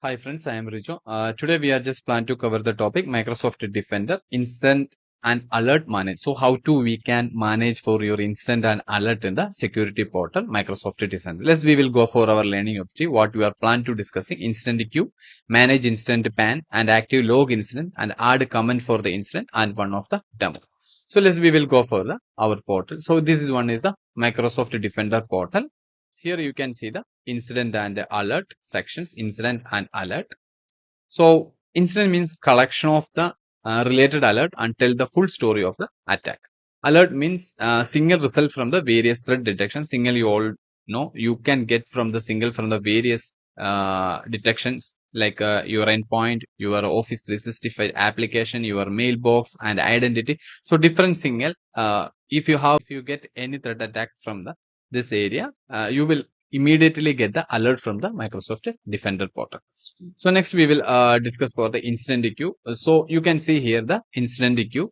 Hi friends, I am Rijo. Today we are just plan to cover the topic Microsoft Defender Incident and Alert Manage. So how to we can manage for your incident and alert in the security portal Microsoft Defender. We will go for our learning objective. What we are plan to discussing incident queue, manage incident pan and active log incident and add comment for the incident and one of the demo. So we will go for the our portal. So this is one is the Microsoft Defender portal. Here you can see the incident and alert sections, incident and alert. So incident means collection of the related alert and tell the full story of the attack. Alert means single result from the various threat detection. Single you all know you can get from the single from the various detections like your endpoint, your Office 365 application, your mailbox and identity. So different single. If you get any threat attack from the this area, you will immediately get the alert from the Microsoft Defender portal. So next we will discuss for the incident queue. So you can see here the incident queue,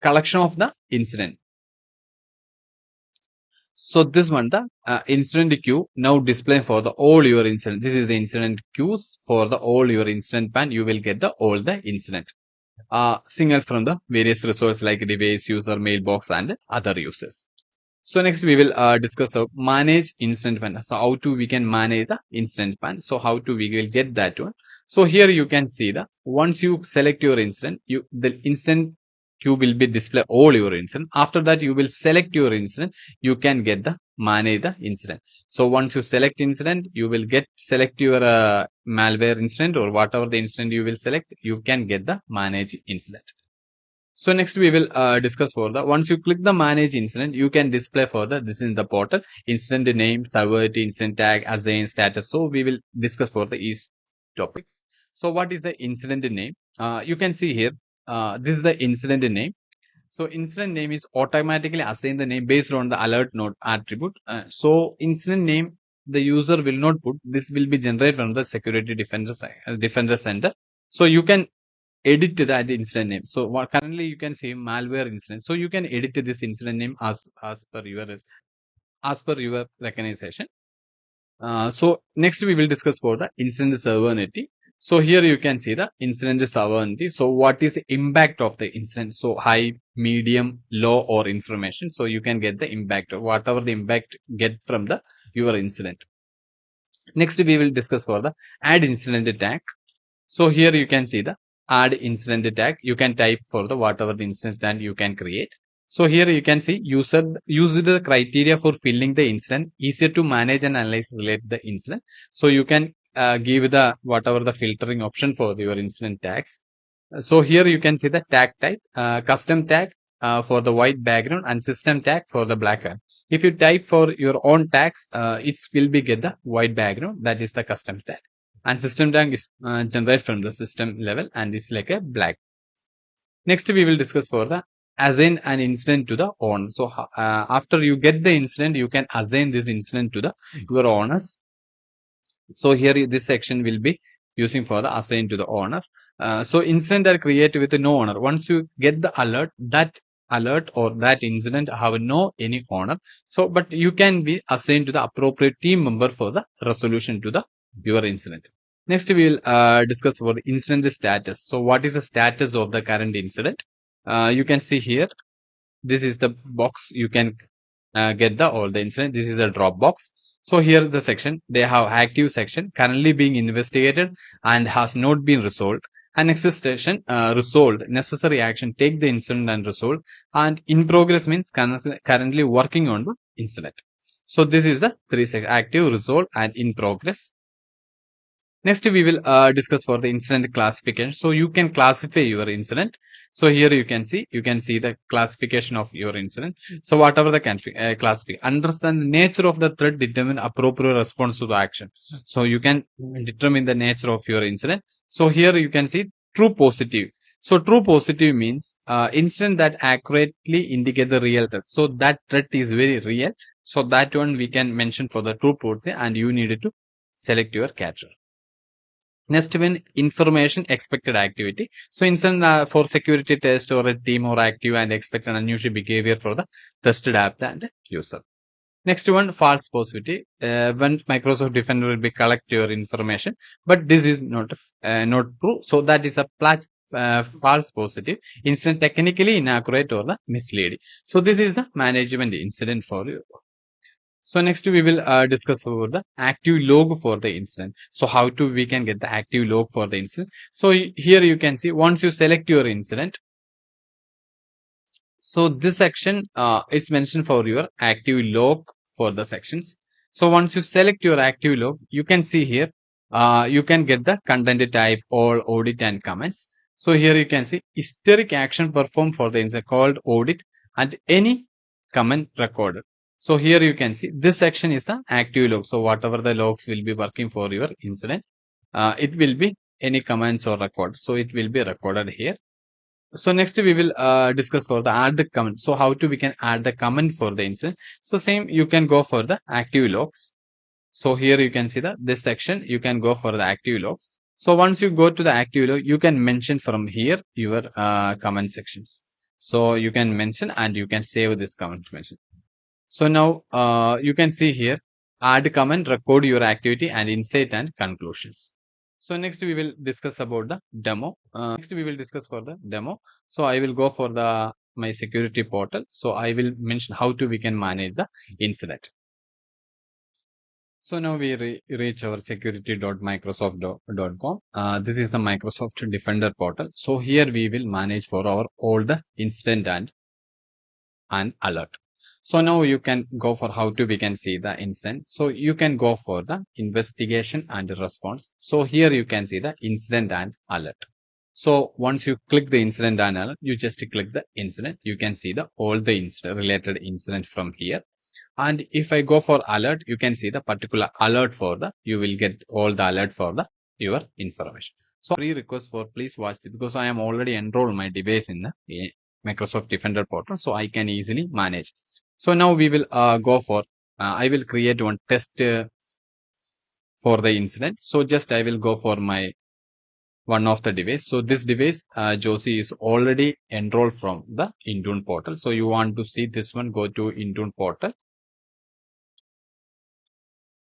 collection of the incident. So this one the incident queue now display for the all your incident. This is the incident queues for the all your incident pan. You will get the all the incident. Single from the various resources like device, user, mailbox and other uses. So next we will discuss manage incident pan. So how to we can manage the incident pan. So how to we will get that one. So here you can see the once you select your incident, the incident queue will be display all your incident. After that you will select your incident. You can get the manage the incident. So once you select incident, you will get select your malware incident or whatever the incident you will select. You can get the manage incident. So next we will discuss for the once you click the manage incident, you can display further. This is in the portal incident name, severity, incident tag, assign status. So we will discuss for the each topics. So what is the incident name? You can see here. This is the incident name. So incident name is automatically assigned the name based on the alert node attribute. So incident name the user will not put. This will be generated from the security defender center. So you can edit that incident name. So what currently you can see malware incident. So you can edit this incident name as per your recognition. So next we will discuss for the incident sovereignty. So here you can see the incident sovereignty. So what is the impact of the incident? So high, medium, low or information. So you can get the impact of whatever the impact get from the your incident. Next we will discuss for the add incident tag. So here you can see the add incident tag. You can type for the whatever the incident tag you can create. So here you can see use the criteria for filling the incident, easier to manage and analyze relate the incident. So you can give the whatever the filtering option for your incident tags. So here you can see the tag type, custom tag for the white background and system tag for the black one. If you type for your own tags, it will be get the white background. That is the custom tag. And system tag is generated from the system level and is like a black. Next we will discuss for the assign an incident to the owner. So after you get the incident, you can assign this incident to the your owners. So here this section will be using for the assign to the owner. So incident are created with no owner. Once you get the alert, that alert or that incident have no any owner. So but you can be assigned to the appropriate team member for the resolution to the your incident. Next we will discuss about the incident status. So what is the status of the current incident? You can see here. This is the box you can get the all the incident. This is a Dropbox. So here the section they have active section currently being investigated and has not been resolved. And next station resolved necessary action take the incident and resolve. And in progress means currently working on the incident. So this is the three active, resolve and in progress. Next, we will discuss for the incident classification. So you can classify your incident. So here you can see the classification of your incident. So whatever the classify, understand the nature of the threat, determine appropriate response to the action. So you can determine the nature of your incident. So here you can see true positive. So true positive means incident that accurately indicate the real threat. So that threat is very real. So that one we can mention for the true positive, and you needed to select your capture. Next one, information expected activity. So instance for security test or a team or active and expected unusual behavior for the tested app and user. Next one, false positive. When Microsoft Defender will be collect your information, but this is not true. So that is a false positive incident, technically inaccurate or the misleading. So this is the management incident for you. So next we will discuss about the active log for the incident. So how to we can get the active log for the incident. So here you can see once you select your incident. So this section is mentioned for your active log for the sections. So once you select your active log, you can see here, you can get the content type, all, audit and comments. So here you can see historic action performed for the incident called audit and any comment recorded. So here you can see this section is the active log. So whatever the logs will be working for your incident, it will be any comments or record. So it will be recorded here. So next we will discuss for the add the comment. So how to we can add the comment for the incident. So same you can go for the active logs. So here you can see this section you can go for the active logs. So once you go to the active log, you can mention from here your comment sections. So you can mention and you can save this comment mention. So now you can see here add comment, record your activity and insight and conclusions. So next we will discuss about the demo. Next we will discuss for the demo. So I will go for the my security portal. So I will mention how to we can manage the incident. So now we reach our security.microsoft.com. This is the Microsoft Defender portal. So here we will manage for our all the incident and alert. So now you can go for how to we can see the incident. So you can go for the investigation and response. So here you can see the incident and alert. So once you click the incident and alert, you just click the incident. You can see the all the related incident from here. And if I go for alert, you can see the particular alert for the, you will get all the alert for the your information. So request for please watch it because I am already enrolled my device in the Microsoft Defender portal, so I can easily manage. So now we will go for, I will create one test for the incident. So just I will go for my one of the device. So this device, Josie is already enrolled from the Intune portal. So you want to see this one, go to Intune portal.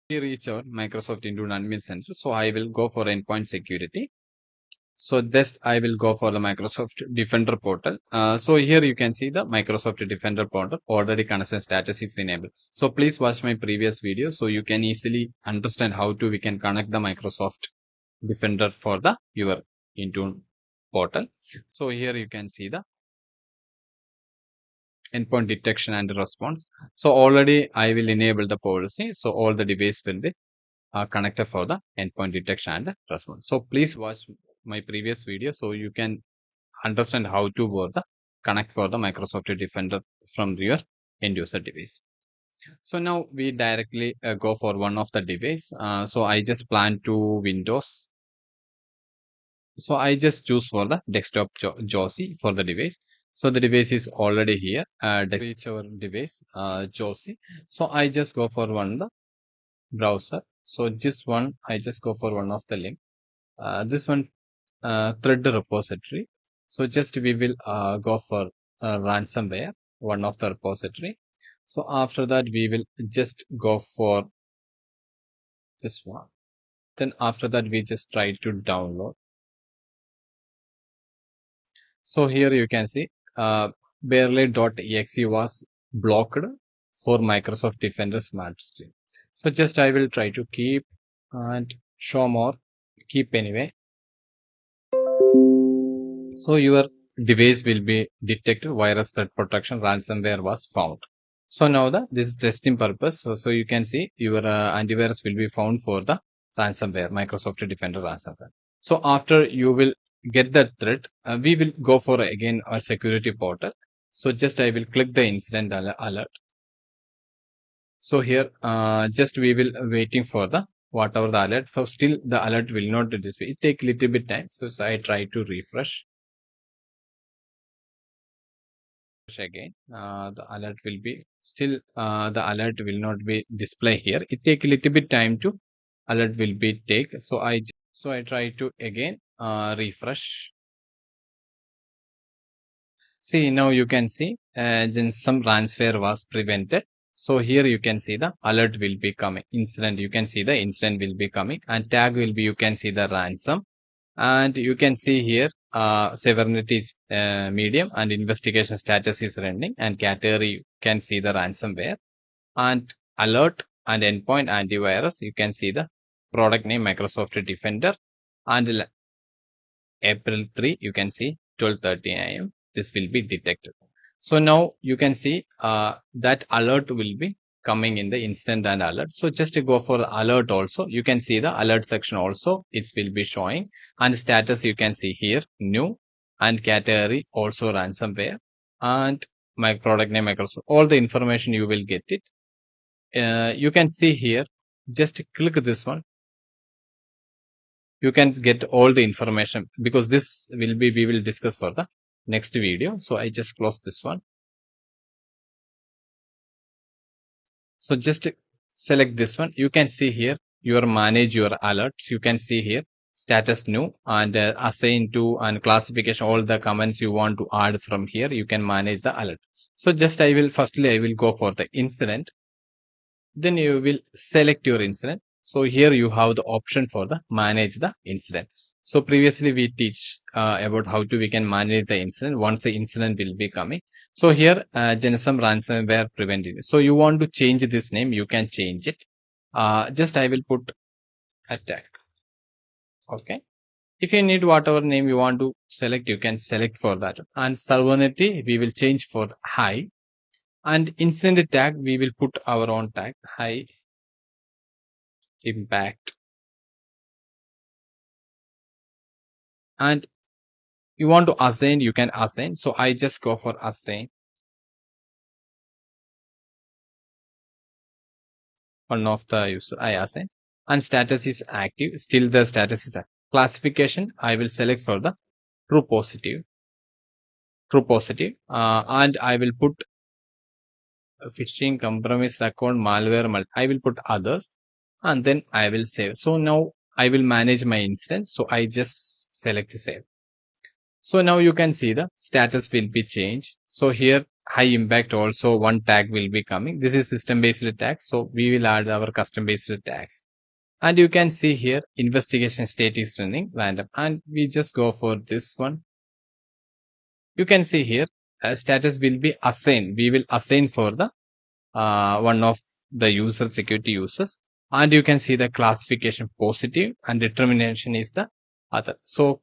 We reach our Microsoft Intune Admin Center. So I will go for endpoint security. So this I will go for the Microsoft Defender portal. So here you can see the Microsoft Defender portal already connection status is enabled. So please watch my previous video so you can easily understand how to we can connect the Microsoft Defender for the your Intune portal. So here you can see the endpoint detection and response. So already I will enable the policy. So all the device will be connected for the endpoint detection and response. So please watch my previous video so you can understand how to work the connect for the Microsoft Defender from your end user device. So now we directly go for one of the device. So I just plan to Windows. So I just choose for the desktop Josie for the device. So the device is already here. Reach our device Josie. So I just go for one the browser. So just one I just go for one of the link. This one thread repository. So just we will go for ransomware, one of the repository. So after that we will just go for this one. Then after that we just try to download. So here you can see barely.exe was blocked for Microsoft Defender Smart Stream. So just I will try to keep and show more, keep anyway. So your device will be detected virus threat protection ransomware was found. So now this is testing purpose. So you can see your antivirus will be found for the ransomware, Microsoft Defender ransomware. So after you will get that threat, we will go for again a security portal. So just I will click the incident alert. So here just we will waiting for the whatever the alert. So still the alert will not display. It take little bit time. So I try to refresh. Again the alert will be still the alert will not be display here. It take a little bit time to alert will be take. So I try to again refresh. See now you can see then some ransomware was prevented. So here you can see the alert will be coming. Incident, you can see the incident will be coming, and tag will be, you can see the ransom, and you can see here severity is medium and investigation status is running, and category you can see the ransomware, and alert and endpoint antivirus you can see the product name Microsoft Defender, and April 3 you can see 12:30 a.m. this will be detected. So now you can see that alert will be coming in the instant and alert. So just to go for the alert also, you can see the alert section also, it will be showing, and status you can see here new, and category also ransomware, and my product name Microsoft. All the information you will get it. You can see here, just click this one, you can get all the information, because this will be, we will discuss for the next video. So I just close this one. So just select this one. You can see here your manage your alerts. You can see here status new, and assign to and classification, all the comments you want to add from here. You can manage the alert. So just I will go for the incident. Then you will select your incident. So here you have the option for the manage the incident. So previously we teach about how to we can manage the incident once the incident will be coming. So here Genesum ransomware prevented. So you want to change this name, you can change it. Just I will put attack. Okay. If you need whatever name you want to select, you can select for that. And serverity we will change for high. And incident tag we will put our own tag, high impact. And you want to assign, you can assign. So I just go for assign. One of the user I assign, and status is active. Still the status is active. Classification I will select for the true positive, and I will put phishing, compromise account, malware. I will put others, and then I will save. So now I will manage my instance. So I just select save. So now you can see the status will be changed. So here high impact also one tag will be coming. This is system based tag. So we will add our custom based tags. And you can see here investigation state is running random, and we just go for this one. You can see here status will be assigned. We will assign for the one of the user security users, and you can see the classification positive and determination is the other. So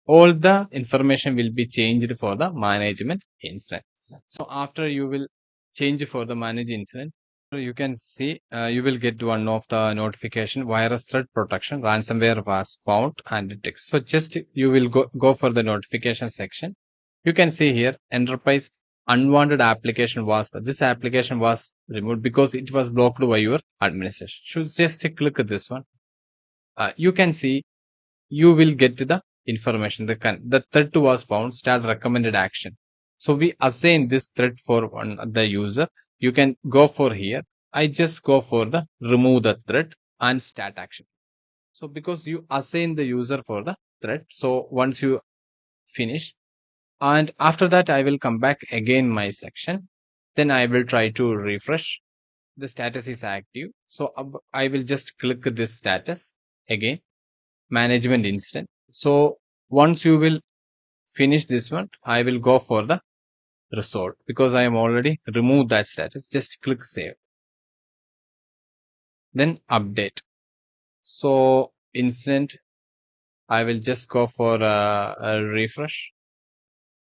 all the information will be changed for the management incident. So after you will change for the manage incident, you can see you will get one of the notification virus threat protection ransomware was found and detected. So just you will go for the notification section. You can see here enterprise unwanted application was, this application was removed because it was blocked by your administration. So just click this one. You can see you will get the information. The threat was found, start recommended action. So we assign this threat for the user. You can go for here. I just go for the remove the threat and start action. So because you assign the user for the threat. So once you finish, and after that I will come back again my section. Then I will try to refresh. The status is active. So I will just click this status again, management incident. So once you will finish this one, I will go for the result because I am already removed that status. Just click save. Then update. So incident, I will just go for a refresh.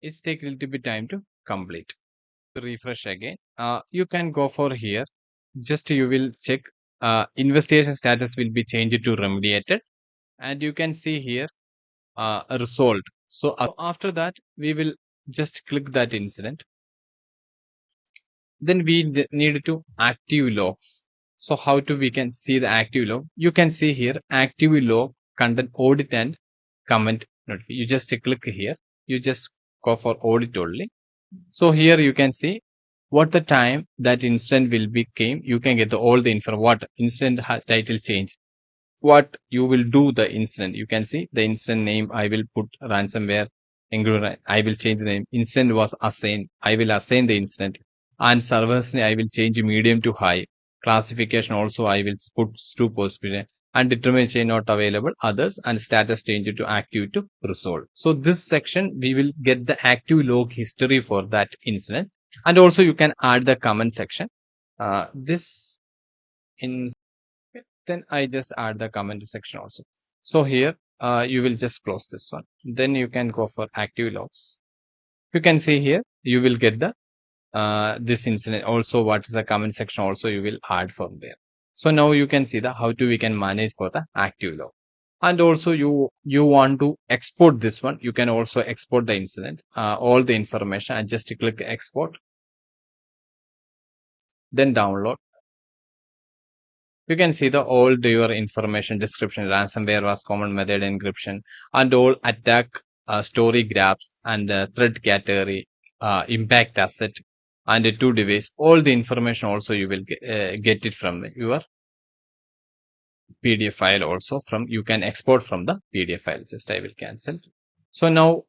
It's take a little bit time to complete. Refresh again. You can go for here. Just you will check investigation status will be changed to remediated, and you can see here resolved. So after that, we will just click that incident. Then we need to active logs. So how to we can see the active log? You can see here active log content audit and comment notification. You just click here. You just go for audit only. So here you can see what the time that incident will be came. You can get all the info. What incident title change. What you will do the incident. You can see the incident name. I will put ransomware. I will change the name. Incident was assigned. I will assign the incident. and servers I will change medium to high. Classification also I will put to possible, and determine chain not available others, and status change to active to resolve. So this section we will get the active log history for that incident, and also you can add the comment section. This in then I just add the comment section also. So here you will just close this one. Then you can go for active logs. You can see here you will get the this incident also. What is the comment section also you will add from there. So now you can see the how to we can manage for the active log. And also you want to export this one, you can also export the incident, all the information, and just click export, then download. You can see the all your information description, ransomware was common method encryption, and all attack story graphs, and threat category, impact asset, and to device. All the information also you will get it from your PDF file also. From you can export from the PDF file. Just I will cancel. So now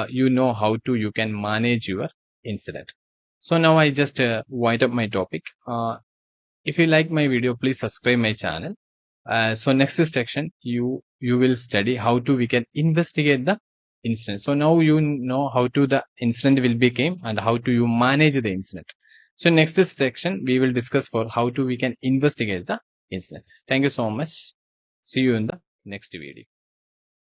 you know how to you can manage your incident. So now I just wind up my topic. If you like my video, please subscribe my channel. So next section, you will study how to we can investigate the incident. So now you know how to the incident will become and how to you manage the incident. So next section we will discuss for how to we can investigate the incident. Thank you so much. See you in the next video.